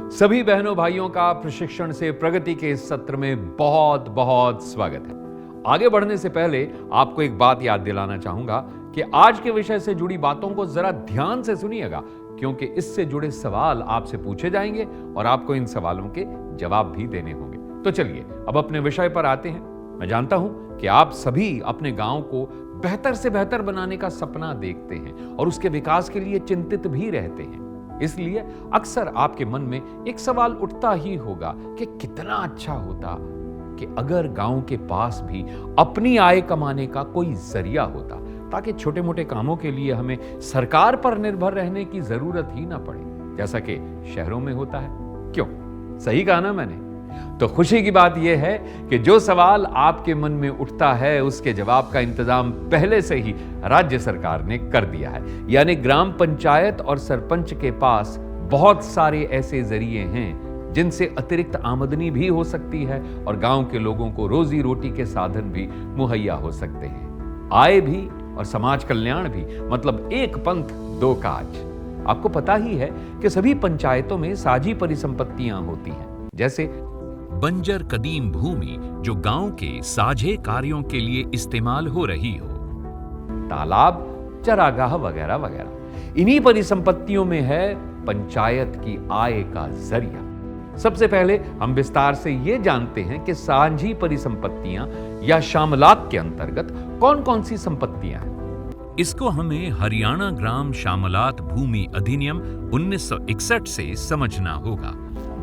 सभी बहनों भाइयों का प्रशिक्षण से प्रगति के इस सत्र में बहुत बहुत स्वागत है। आगे बढ़ने से पहले आपको एक बात याद दिलाना चाहूंगा कि आज के विषय से जुड़ी बातों को जरा ध्यान से सुनिएगा, क्योंकि इससे जुड़े सवाल आपसे पूछे जाएंगे और आपको इन सवालों के जवाब भी देने होंगे। तो चलिए अब अपने विषय पर आते हैं। मैं जानता हूं कि आप सभी अपने गांव को बेहतर से बेहतर बनाने का सपना देखते हैं और उसके विकास के लिए चिंतित भी रहते हैं। इसलिए अक्सर आपके मन में एक सवाल उठता ही होगा कि कितना अच्छा होता कि अगर गांव के पास भी अपनी आय कमाने का कोई जरिया होता, ताकि छोटे मोटे कामों के लिए हमें सरकार पर निर्भर रहने की जरूरत ही ना पड़े, जैसा कि शहरों में होता है। क्यों? सही कहा ना मैंने? तो खुशी की बात यह है कि जो सवाल आपके मन में उठता है उसके जवाब का इंतजाम पहले से ही राज्य सरकार ने कर दिया है। यानी ग्राम पंचायत और सरपंच के पास बहुत सारे ऐसे जरिए हैं जिनसे अतिरिक्त आमदनी भी हो सकती है और गांव के लोगों को रोजी रोटी के साधन भी मुहैया हो सकते हैं। आय भी और समाज कल्याण भी, मतलब एक पंथ दो काज। आपको पता ही है कि सभी पंचायतों में साझी परिसंपत्तियां होती हैं, जैसे बंजर कदीम भूमि जो गांव के साझे कार्यों के लिए इस्तेमाल हो रही हो, तालाब, चरागाह वगैरह वगैरह। इन्हीं परिसंपत्तियों में है पंचायत की आय का जरिया। सबसे पहले हम विस्तार से ये जानते हैं कि साझी परिसंपत्तियां या शामलात के अंतर्गत कौन कौन सी संपत्तियां हैं। इसको हमें हरियाणा ग्राम शामलात भूमि अधिनियम 1961 से समझना होगा,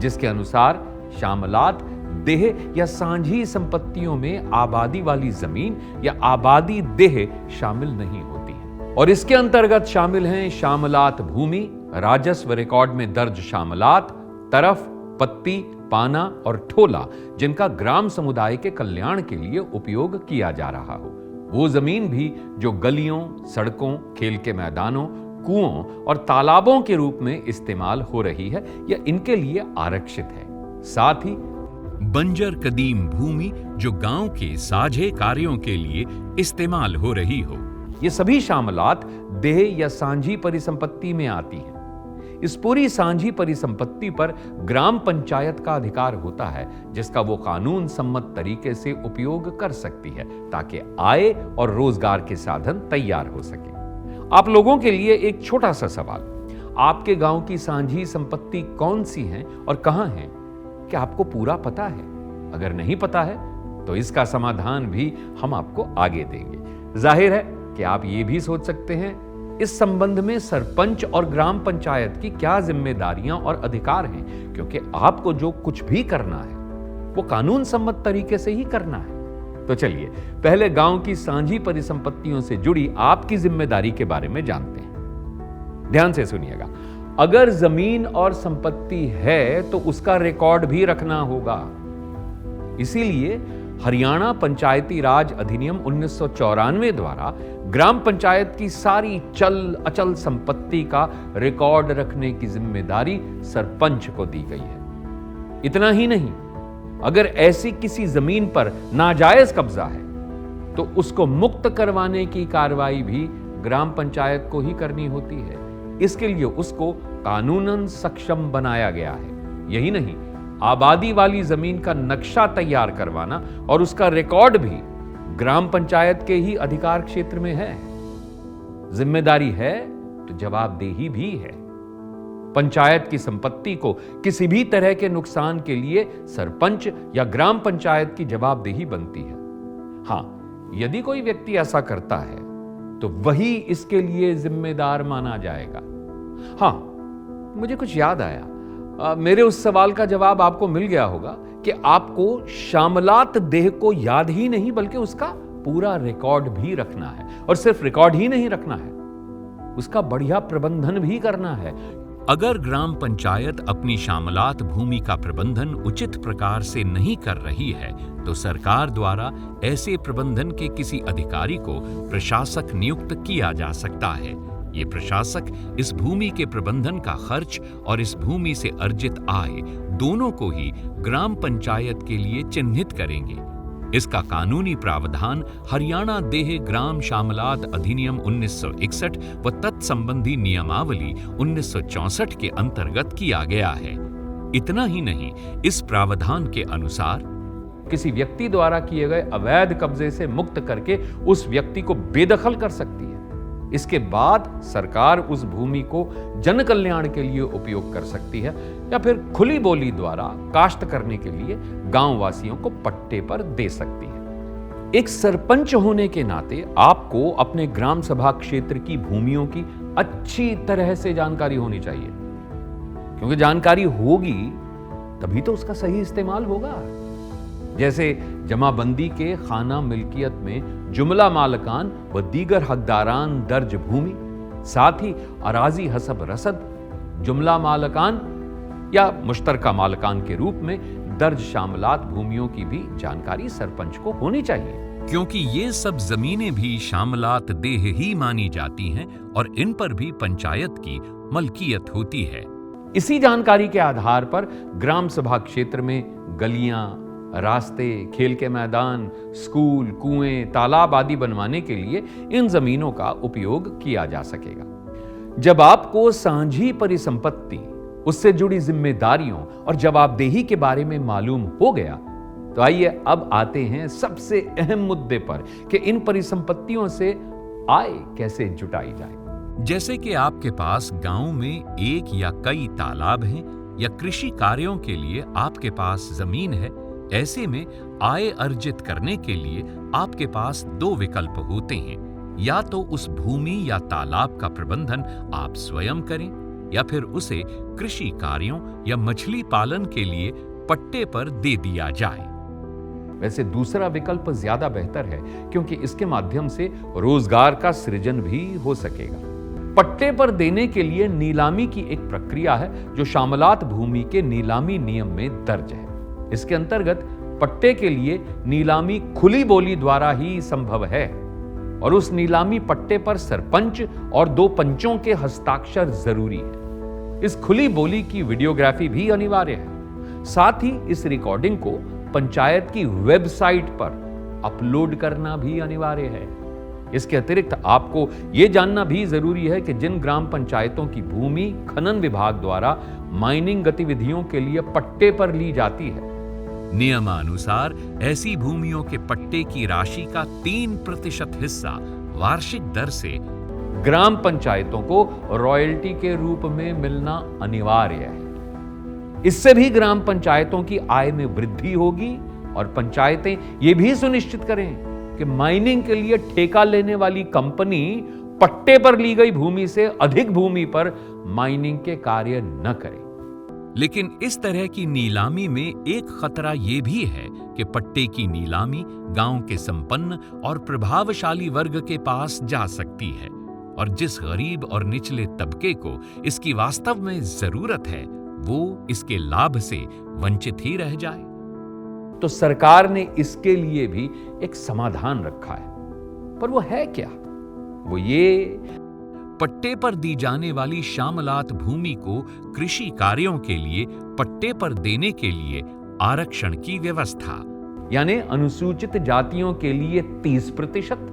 जिसके अनुसार शामलात देह या साझी संपत्तियों में आबादी वाली जमीन या आबादी देह शामिल नहीं होती है। और इसके अंतर्गत शामिल हैं शामलात भूमि, राजस्व रिकॉर्ड में दर्ज शामलात, तरफ, पत्ती, पाना और ठोला, जिनका ग्राम समुदाय के कल्याण के लिए उपयोग किया जा रहा हो। वो जमीन भी जो गलियों, सड़कों, खेल के मैदानों, कुओं और तालाबों के रूप में इस्तेमाल हो रही है या इनके लिए आरक्षित है। साथ ही बंजर कदीम भूमि जो गांव के साझे कार्यों के लिए इस्तेमाल हो रही हो। ये सभी शामलात देह या साझी परिसंपत्ति में आती हैं। इस पूरी साझी परिसंपत्ति पर ग्राम पंचायत का अधिकार होता है, जिसका वो कानून सम्मत तरीके से उपयोग कर सकती है ताकि आय और रोजगार के साधन तैयार हो सके। आप लोगों के लिए एक छोटा सा सवाल, आपके गांव की साझी संपत्ति कौन सी है और कहां है? क्या आपको पूरा पता है? अगर नहीं पता है तो इसका समाधान भी हम आपको आगे देंगे। जाहिर है कि आप ये भी सोच सकते हैं इस संबंध में सरपंच और ग्राम पंचायत की क्या जिम्मेदारियां और अधिकार हैं, क्योंकि आपको जो कुछ भी करना है वो कानून सम्मत तरीके से ही करना है। तो चलिए पहले गांव की साझी परिसंपत्तियों से जुड़ी आपकी जिम्मेदारी के बारे में जानते हैं। ध्यान से सुनिएगा। अगर जमीन और संपत्ति है तो उसका रिकॉर्ड भी रखना होगा। इसीलिए हरियाणा पंचायती राज अधिनियम 1994 द्वारा ग्राम पंचायत की सारी चल अचल संपत्ति का रिकॉर्ड रखने की जिम्मेदारी सरपंच को दी गई है। इतना ही नहीं, अगर ऐसी किसी जमीन पर नाजायज कब्जा है तो उसको मुक्त करवाने की कार्रवाई भी ग्राम पंचायत को ही करनी होती है। इसके लिए उसको कानूनन सक्षम बनाया गया है। यही नहीं, आबादी वाली जमीन का नक्शा तैयार करवाना और उसका रिकॉर्ड भी ग्राम पंचायत के ही अधिकार क्षेत्र में है। जिम्मेदारी है तो जवाबदेही भी है। पंचायत की संपत्ति को किसी भी तरह के नुकसान के लिए सरपंच या ग्राम पंचायत की जवाबदेही बनती है। हां, यदि कोई व्यक्ति ऐसा करता है तो वही इसके लिए जिम्मेदार माना जाएगा। हां, मुझे कुछ याद आया। मेरे उस सवाल का जवाब आपको मिल गया होगा कि आपको शामलात देह को याद ही नहीं बल्कि उसका पूरा रिकॉर्ड भी रखना है। और सिर्फ रिकॉर्ड ही नहीं रखना है, उसका बढ़िया प्रबंधन भी करना है। अगर ग्राम पंचायत अपनी शामलात भूमि का प्रबंधन उचित प्रकार से नहीं कर रही है तो सरकार द्वारा ऐसे प्रबंधन के किसी अधिकारी को प्रशासक नियुक्त किया जा सकता है। ये प्रशासक इस भूमि के प्रबंधन का खर्च और इस भूमि से अर्जित आय दोनों को ही ग्राम पंचायत के लिए चिन्हित करेंगे। इसका कानूनी प्रावधान हरियाणा देह ग्राम शामलात अधिनियम 1961 व तत्संबंधी नियमावली 1964 के अंतर्गत किया गया है। इतना ही नहीं, इस प्रावधान के अनुसार किसी व्यक्ति द्वारा किए गए अवैध कब्जे से मुक्त करके उस व्यक्ति को बेदखल कर सकती है। इसके बाद सरकार उस भूमि को जन कल्याण के लिए उपयोग कर सकती है या फिर खुली बोली द्वारा काश्त करने के लिए गांव वासियों को पट्टे पर दे सकती है। एक सरपंच होने के नाते आपको अपने ग्राम सभा क्षेत्र की भूमियों की अच्छी तरह से जानकारी होनी चाहिए, क्योंकि जानकारी होगी तभी तो उसका सही इस्तेमाल होगा। जैसे जमाबंदी के खाना मिल्कियत में जुमला मालकान व दीगर हकदारान दर्ज भूमि, साथ ही अराजी हसब रसद, जुमला मालकान या मुश्तरका मालकान के रूप में दर्ज शामलात भूमियों की भी जानकारी सरपंच को होनी चाहिए, क्योंकि ये सब जमीनें भी शामलात देह ही मानी जाती हैं और इन पर भी पंचायत की मलकियत होती है। इसी जानकारी के आधार पर ग्राम सभा क्षेत्र में गलियां, रास्ते, खेल के मैदान, स्कूल, कुएं, तालाब आदि बनवाने के लिए इन जमीनों का उपयोग किया जा सकेगा। जब आपको सांझी परिसंपत्ति, उससे जुड़ी जिम्मेदारियों और जवाबदेही के बारे में मालूम हो गया, तो आइए अब आते हैं सबसे अहम मुद्दे पर कि इन परिसंपत्तियों से आय कैसे जुटाई जाए। जैसे कि आपके पास गांव में एक या कई तालाब हैं या कृषि कार्यों के लिए आपके पास जमीन है, ऐसे में आय अर्जित करने के लिए आपके पास दो विकल्प होते हैं। या तो उस भूमि या तालाब का प्रबंधन आप स्वयं करें या फिर उसे कृषि कार्यों या मछली पालन के लिए पट्टे पर दे दिया जाए। वैसे दूसरा विकल्प ज्यादा बेहतर है, क्योंकि इसके माध्यम से रोजगार का सृजन भी हो सकेगा। पट्टे पर देने के लिए नीलामी की एक प्रक्रिया है जो शामलात भूमि के नीलामी नियम में दर्ज है। इसके अंतर्गत पट्टे के लिए नीलामी खुली बोली द्वारा ही संभव है और उस नीलामी पट्टे पर सरपंच और दो पंचों के हस्ताक्षर जरूरी है। इस खुली बोली की वीडियोग्राफी भी अनिवार्य है। साथ ही इस रिकॉर्डिंग को पंचायत की वेबसाइट पर अपलोड करना भी अनिवार्य है। इसके अतिरिक्त आपको यह जानना भी जरूरी है कि जिन ग्राम पंचायतों की भूमि खनन विभाग द्वारा माइनिंग गतिविधियों के लिए पट्टे पर ली जाती है, नियमानुसार ऐसी भूमियों के पट्टे की राशि का 3% हिस्सा वार्षिक दर से ग्राम पंचायतों को रॉयल्टी के रूप में मिलना अनिवार्य है। इससे भी ग्राम पंचायतों की आय में वृद्धि होगी और पंचायतें ये भी सुनिश्चित करें कि माइनिंग के लिए ठेका लेने वाली कंपनी पट्टे पर ली गई भूमि से अधिक भूमि पर माइनिंग के कार्य न करे। लेकिन इस तरह की नीलामी में एक खतरा यह भी है कि पट्टे की नीलामी गांव के संपन्न और प्रभावशाली वर्ग के पास जा सकती है और जिस गरीब और निचले तबके को इसकी वास्तव में जरूरत है वो इसके लाभ से वंचित ही रह जाए। तो सरकार ने इसके लिए भी एक समाधान रखा है, पर वो है क्या? वो ये पट्टे पर दी जाने वाली शामलात भूमि को कृषि कार्यों के लिए पट्टे पर देने के लिए आरक्षण की व्यवस्था, यानी अनुसूचित जातियों के लिए 30%,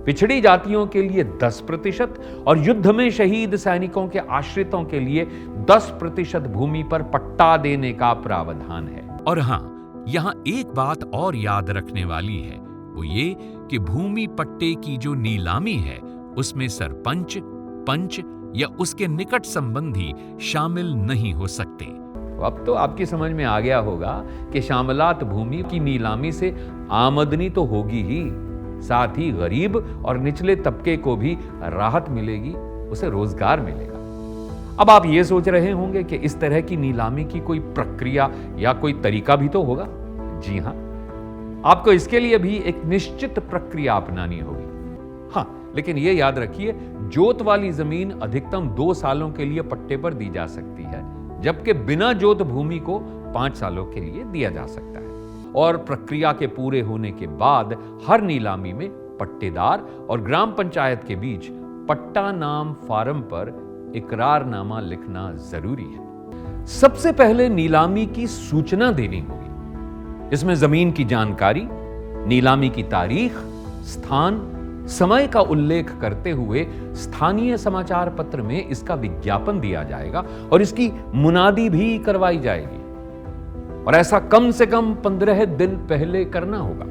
पिछड़ी जातियों के लिए 10% और युद्ध में शहीद सैनिकों के आश्रितों के लिए 10% भूमि पर पट्टा देने का प्रावधान है। और हां, यहां एक बात और याद रखने वाली है, वो ये कि भूमि पट्टे की जो नीलामी है उसमें सरपंच, पंच या उसके निकट संबंधी शामिल नहीं हो सकते। अब तो आपकी समझ में आ गया होगा कि शामलात भूमि की नीलामी से आमदनी तो होगी ही, साथ ही गरीब और निचले तबके को भी राहत मिलेगी, उसे रोजगार मिलेगा। अब आप ये सोच रहे होंगे कि इस तरह की नीलामी की कोई प्रक्रिया या कोई तरीका भी तो होगा। जी हां, आपको इसके लिए भी एक निश्चित प्रक्रिया अपनानी होगी। हां, लेकिन यह याद रखिए, जोत वाली जमीन अधिकतम 2 सालों के लिए पट्टे पर दी जा सकती है, जबकि बिना जोत भूमि को 5 सालों के लिए दिया जा सकता है। और प्रक्रिया के पूरे होने के बाद हर नीलामी में पट्टेदार और ग्राम पंचायत के बीच पट्टा नाम फार्म पर इकरारनामा लिखना जरूरी है। सबसे पहले नीलामी की सूचना देनी होगी। इसमें जमीन की जानकारी, नीलामी की तारीख, स्थान, समय का उल्लेख करते हुए स्थानीय समाचार पत्र में इसका विज्ञापन दिया जाएगा और इसकी मुनादी भी करवाई जाएगी, और ऐसा कम से कम 15 दिन पहले करना होगा।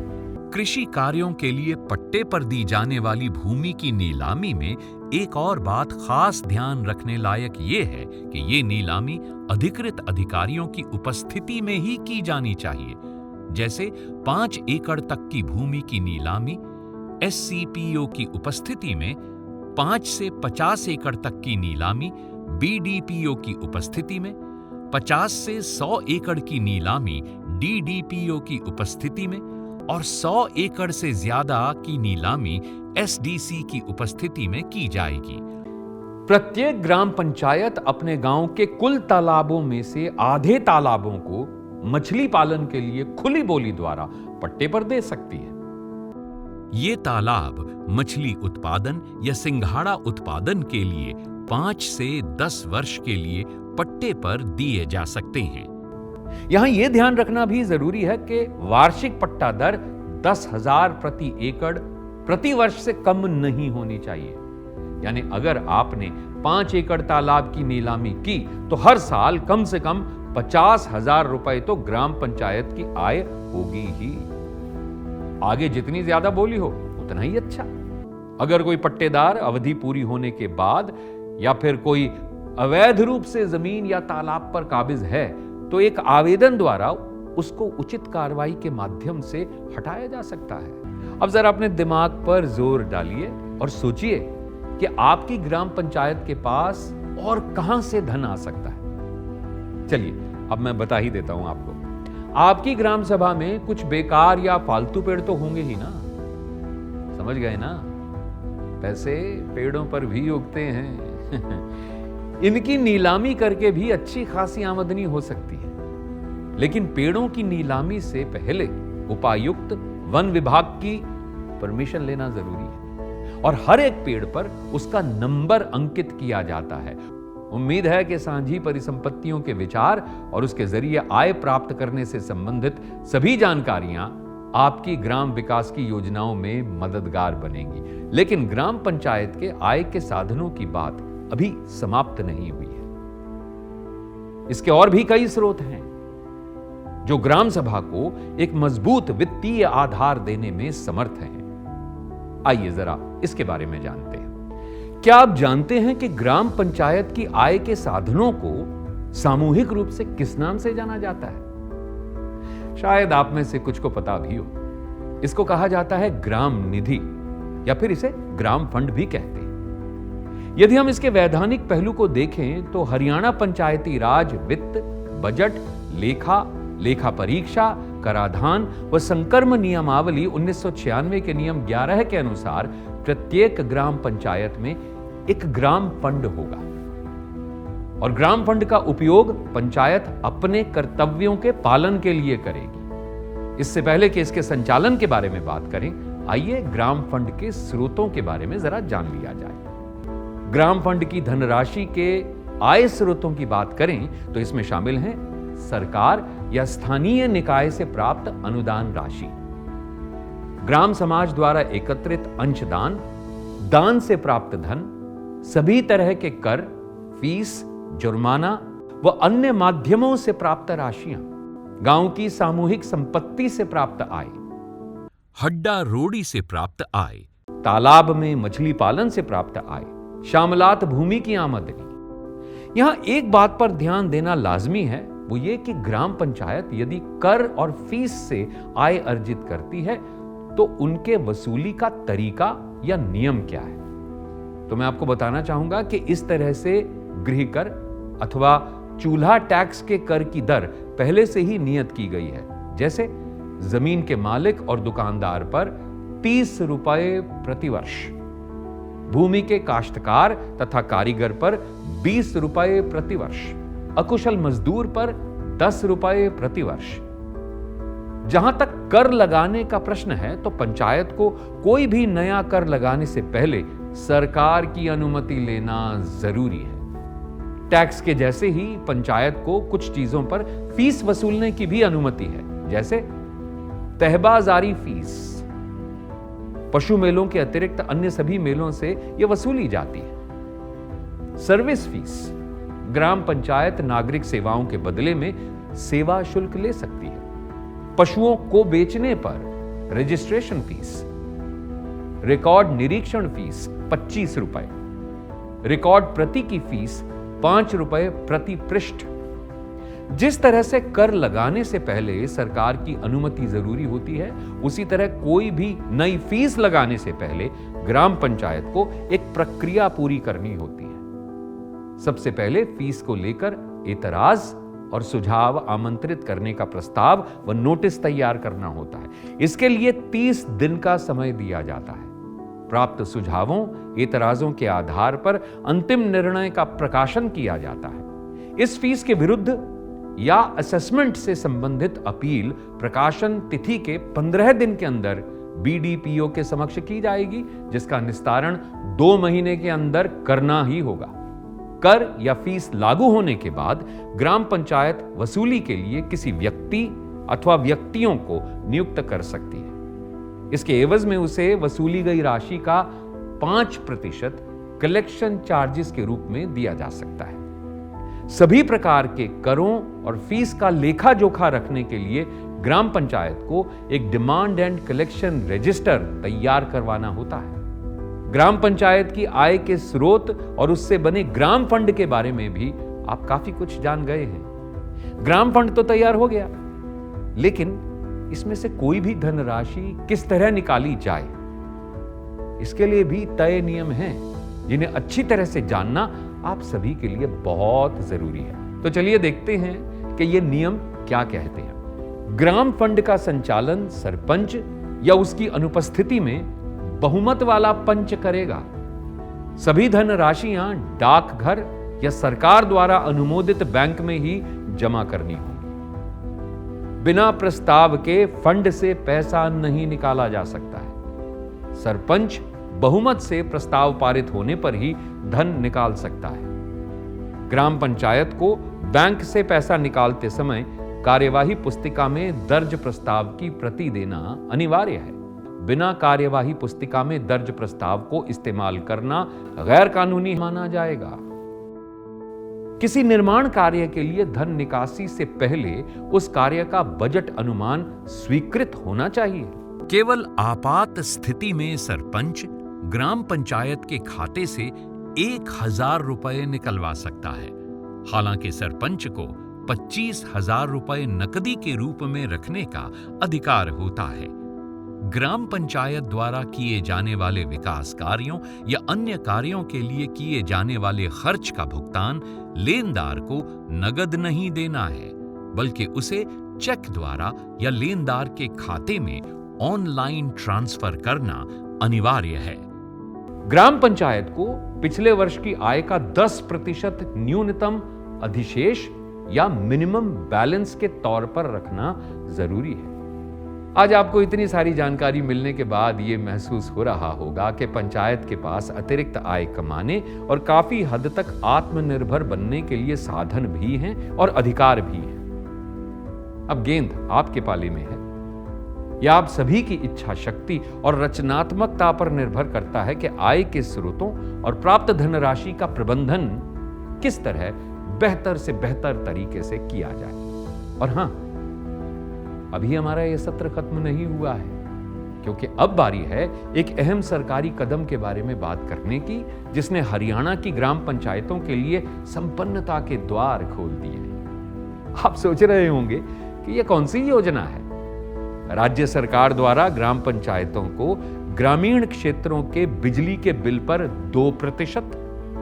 कृषि कार्यों के लिए पट्टे पर दी जाने वाली भूमि की नीलामी में एक और बात खास ध्यान रखने लायक ये है कि ये नीलामी अधिकृत अधिकारियों की उपस्थिति में ही की जानी चाहिए। जैसे 5 एकड़ तक की भूमि की नीलामी SCPO की उपस्थिति में, 5 से 50 एकड़ तक की नीलामी BDPO की उपस्थिति में, 50 से 100 एकड़ की नीलामी DDPO की उपस्थिति में और 100 एकड़ से ज्यादा की नीलामी SDC की उपस्थिति में की जाएगी। प्रत्येक ग्राम पंचायत अपने गांव के कुल तालाबों में से आधे तालाबों को मछली पालन के लिए खुली बोली द्वारा पट्टे पर दे सकती है। ये तालाब मछली उत्पादन या सिंघाड़ा उत्पादन के लिए 5 से 10 वर्ष के लिए पट्टे पर दिए जा सकते हैं। यहां यह ध्यान रखना भी जरूरी है कि वार्षिक पट्टा दर 10,000 प्रति एकड़ प्रति वर्ष से कम नहीं होनी चाहिए। यानी अगर आपने 5 एकड़ तालाब की नीलामी की तो हर साल कम से कम 50,000 रुपए तो ग्राम पंचायत की आय होगी ही। आगे जितनी ज्यादा बोली हो उतना ही अच्छा। अगर कोई पट्टेदार अवधि पूरी होने के बाद या फिर कोई अवैध रूप से जमीन या तालाब पर काबिज है तो एक आवेदन द्वारा उसको उचित कार्रवाई के माध्यम से हटाया जा सकता है। अब जरा अपने दिमाग पर जोर डालिए और सोचिए कि आपकी ग्राम पंचायत के पास और कहां से धन आ सकता है। चलिए अब मैं बता ही देता हूं आपको। आपकी ग्राम सभा में कुछ बेकार या फालतू पेड़ तो होंगे ही ना, समझ गए ना? पैसे पेड़ों पर भी उगते हैं। इनकी नीलामी करके भी अच्छी खासी आमदनी हो सकती है, लेकिन पेड़ों की नीलामी से पहले उपायुक्त वन विभाग की परमिशन लेना जरूरी है और हर एक पेड़ पर उसका नंबर अंकित किया जाता है। उम्मीद है कि सांझी परिसंपत्तियों के विचार और उसके जरिए आय प्राप्त करने से संबंधित सभी जानकारियां आपकी ग्राम विकास की योजनाओं में मददगार बनेंगी। लेकिन ग्राम पंचायत के आय के साधनों की बात अभी समाप्त नहीं हुई है। इसके और भी कई स्रोत हैं जो ग्राम सभा को एक मजबूत वित्तीय आधार देने में समर्थ हैं। आइए जरा इसके बारे में जानते हैं। क्या आप जानते हैं कि ग्राम पंचायत की आय के साधनों को सामूहिक रूप से किस नाम से जाना जाता है? शायद आप में से कुछ को पता भी हो। इसको कहा जाता है ग्राम निधि या फिर इसे ग्राम फंड भी कहते हैं। यदि हम इसके वैधानिक पहलू को देखें तो हरियाणा पंचायती राज वित्त, बजट, लेखा परीक्षा, कराधान व संकर्म नियमावली 1996 के नियम 11 के अनुसार प्रत्येक ग्राम पंचायत में एक ग्राम फंड होगा और ग्राम फंड का उपयोग पंचायत अपने कर्तव्यों के पालन के लिए करेगी। इससे पहले कि इसके संचालन के बारे में बात करें, आइए ग्राम फंड के स्रोतों के बारे में जरा जान लिया जाए। ग्राम फंड की धनराशि के आय स्रोतों की बात करें तो इसमें शामिल हैं सरकार या स्थानीय निकाय से प्राप्त अनुदान राशि, ग्राम समाज द्वारा एकत्रित अंशदान, दान से प्राप्त धन, सभी तरह के कर, फीस, जुर्माना व अन्य माध्यमों से प्राप्त राशियां, गांव की सामूहिक संपत्ति से प्राप्त आय, हड्डा रोड़ी से प्राप्त आय, तालाब में मछली पालन से प्राप्त आय, शामलात भूमि की आमदनी। यहां एक बात पर ध्यान देना लाजमी है, वो ये कि ग्राम पंचायत यदि कर और फीस से आय अर्जित करती है तो उनके वसूली का तरीका या नियम क्या है। तो मैं आपको बताना चाहूंगा कि इस तरह से गृह कर अथवा चूल्हा टैक्स के कर की दर पहले से ही नियत की गई है। जैसे जमीन के मालिक और दुकानदार पर 30 रुपए प्रति वर्ष, भूमि के काश्तकार तथा कारीगर पर 20 रुपए प्रति वर्ष, अकुशल मजदूर पर 10 रुपए प्रति वर्ष। जहां तक कर लगाने का प्रश्न है तो पंचायत को कोई भी नया कर लगाने से पहले सरकार की अनुमति लेना जरूरी है। टैक्स के जैसे ही पंचायत को कुछ चीजों पर फीस वसूलने की भी अनुमति है, जैसे तहबाजारी फीस, पशु मेलों के अतिरिक्त अन्य सभी मेलों से यह वसूली जाती है। सर्विस फीस, ग्राम पंचायत नागरिक सेवाओं के बदले में सेवा शुल्क ले सकती है। पशुओं को बेचने पर रजिस्ट्रेशन फीस, रिकॉर्ड निरीक्षण फीस 25 रुपए, रिकॉर्ड प्रति की फीस 5 रुपए प्रति पृष्ठ। जिस तरह से कर लगाने से पहले सरकार की अनुमति जरूरी होती है, उसी तरह कोई भी नई फीस लगाने से पहले ग्राम पंचायत को एक प्रक्रिया पूरी करनी होती है। सबसे पहले फीस को लेकर एतराज और सुझाव आमंत्रित करने का प्रस्ताव व नोटिस तैयार करना होता है। इसके लिए 30 दिन का समय दिया जाता है। प्राप्त सुझावों, एतराजों के आधार पर अंतिम निर्णय का प्रकाशन किया जाता है। इस फीस के विरुद्ध या असेसमेंट से संबंधित अपील प्रकाशन तिथि के 15 दिन के अंदर बीडीपीओ के समक्ष की जाएगी, जिसका निस्तारण 2 महीने के अंदर करना ही होगा। कर या फीस लागू होने के बाद ग्राम पंचायत वसूली के लिए किसी व्यक्ति अथवा व्यक्तियों को नियुक्त कर सकती है। इसके एवज में उसे वसूली गई राशि का 5% कलेक्शन चार्जेस के रूप में दिया जा सकता है। सभी प्रकार के करों और फीस का लेखा जोखा रखने के लिए ग्राम पंचायत को एक डिमांड एंड कलेक्शन रजिस्टर तैयार करवाना होता है। ग्राम पंचायत की आय के स्रोत और उससे बने ग्राम फंड के बारे में भी आप काफी कुछ जान गए हैं। ग्राम फंड तो तैयार हो गया, लेकिन इसमें से कोई भी धनराशि किस तरह निकाली जाए, इसके लिए भी तय नियम हैं, जिन्हें अच्छी तरह से जानना आप सभी के लिए बहुत जरूरी है। तो चलिए देखते हैं कि ये नियम क्या कहते हैं। ग्राम फंड का संचालन सरपंच या उसकी अनुपस्थिति में बहुमत वाला पंच करेगा। सभी धनराशियां डाकघर या सरकार द्वारा अनुमोदित बैंक में ही जमा करनी होगी। बिना प्रस्ताव के फंड से पैसा नहीं निकाला जा सकता है। सरपंच बहुमत से प्रस्ताव पारित होने पर ही धन निकाल सकता है। ग्राम पंचायत को बैंक से पैसा निकालते समय कार्यवाही पुस्तिका में दर्ज प्रस्ताव की प्रति देना अनिवार्य है। बिना कार्यवाही पुस्तिका में दर्ज प्रस्ताव को इस्तेमाल करना गैर कानूनी माना जाएगा। किसी निर्माण कार्य के लिए धन निकासी से पहले उस कार्य का बजट अनुमान स्वीकृत होना चाहिए। केवल आपात स्थिति में सरपंच ग्राम पंचायत के खाते से 1000 रुपए निकलवा सकता है। हालांकि सरपंच को 25,000 रुपए नकदी के रूप में रखने का अधिकार होता है। ग्राम पंचायत द्वारा किए जाने वाले विकास कार्यों या अन्य कार्यों के लिए किए जाने वाले खर्च का भुगतान लेनदार को नगद नहीं देना है, बल्कि उसे चेक द्वारा या लेनदार के खाते में ऑनलाइन ट्रांसफर करना अनिवार्य है। ग्राम पंचायत को पिछले वर्ष की आय का 10% न्यूनतम अधिशेष या मिनिमम बैलेंस के तौर पर रखना जरूरी है। आज आपको इतनी सारी जानकारी मिलने के बाद यह महसूस हो रहा होगा कि पंचायत के पास अतिरिक्त आय कमाने और काफी हद तक आत्मनिर्भर बनने के लिए साधन भी हैं और अधिकार भी हैं। अब गेंद आपके पाले में है। यह आप सभी की इच्छा शक्ति और रचनात्मकता पर निर्भर करता है कि आय के स्रोतों और प्राप्त धनराशि का प्रबंधन किस तरह बेहतर से बेहतर तरीके से किया जाए। और हां, अभी हमारा यह सत्र खत्म नहीं हुआ है, क्योंकि अब बारी है एक अहम सरकारी कदम के बारे में बात करने की, जिसने हरियाणा की ग्राम पंचायतों के लिए संपन्नता के द्वार खोल दिए हैं। आप सोच रहे होंगे कि यह कौन सी योजना है। राज्य सरकार द्वारा ग्राम पंचायतों को ग्रामीण क्षेत्रों के बिजली के बिल पर 2%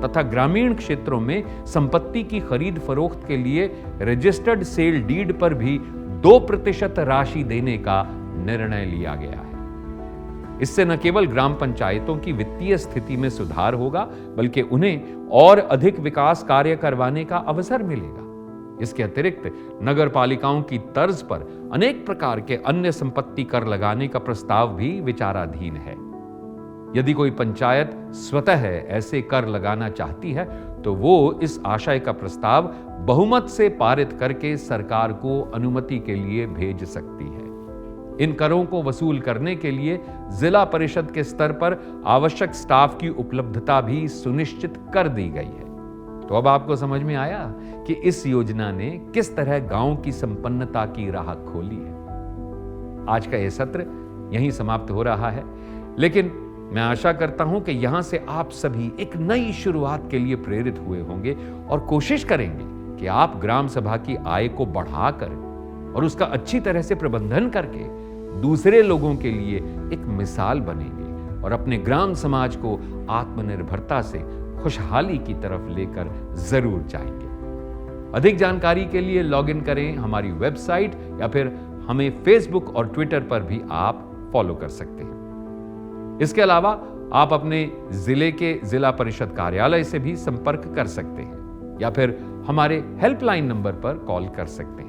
तथा ग्रामीण क्षेत्रों में संपत्ति की खरीद फरोख्त के लिए रजिस्टर्ड सेल डीड पर भी 2% राशि देने का निर्णय लिया गया है। इससे न केवल ग्राम पंचायतों की वित्तीय स्थिति में सुधार होगा, बल्कि उन्हें और अधिक विकास कार्य करवाने का अवसर मिलेगा। इसके अतिरिक्त नगर पालिकाओं की तर्ज पर अनेक प्रकार के अन्य संपत्ति कर लगाने का प्रस्ताव भी विचाराधीन है। यदि कोई पंचायत स्वतः ऐसे कर लगाना चाहती है, तो वो इस आशय का प्रस्ताव बहुमत से पारित करके सरकार को अनुमति के लिए भेज सकती है। इन करों को वसूल करने के लिए जिला परिषद के स्तर पर आवश्यक स्टाफ की उपलब्धता भी सुनिश्चित कर दी गई है। तो अब आपको समझ में आया कि इस योजना ने किस तरह गांव की संपन्नता की राह खोली है। आज का यह सत्र यहीं समाप्त हो रहा है, लेकिन मैं आशा करता हूं कि यहां से आप सभी एक नई शुरुआत के लिए प्रेरित हुए होंगे और कोशिश करेंगे कि आप ग्राम सभा की आय को बढ़ाकर और उसका अच्छी तरह से प्रबंधन करके दूसरे लोगों के लिए एक मिसाल बनेंगे और अपने ग्राम समाज को आत्मनिर्भरता से खुशहाली की तरफ लेकर जरूर जाएंगे। अधिक जानकारी के लिए लॉगिन करें हमारी वेबसाइट या फिर हमें फेसबुक और ट्विटर पर भी आप फॉलो कर सकते हैं। इसके अलावा आप अपने जिले के जिला परिषद कार्यालय से भी संपर्क कर सकते हैं या फिर हमारे हेल्पलाइन नंबर पर कॉल कर सकते हैं।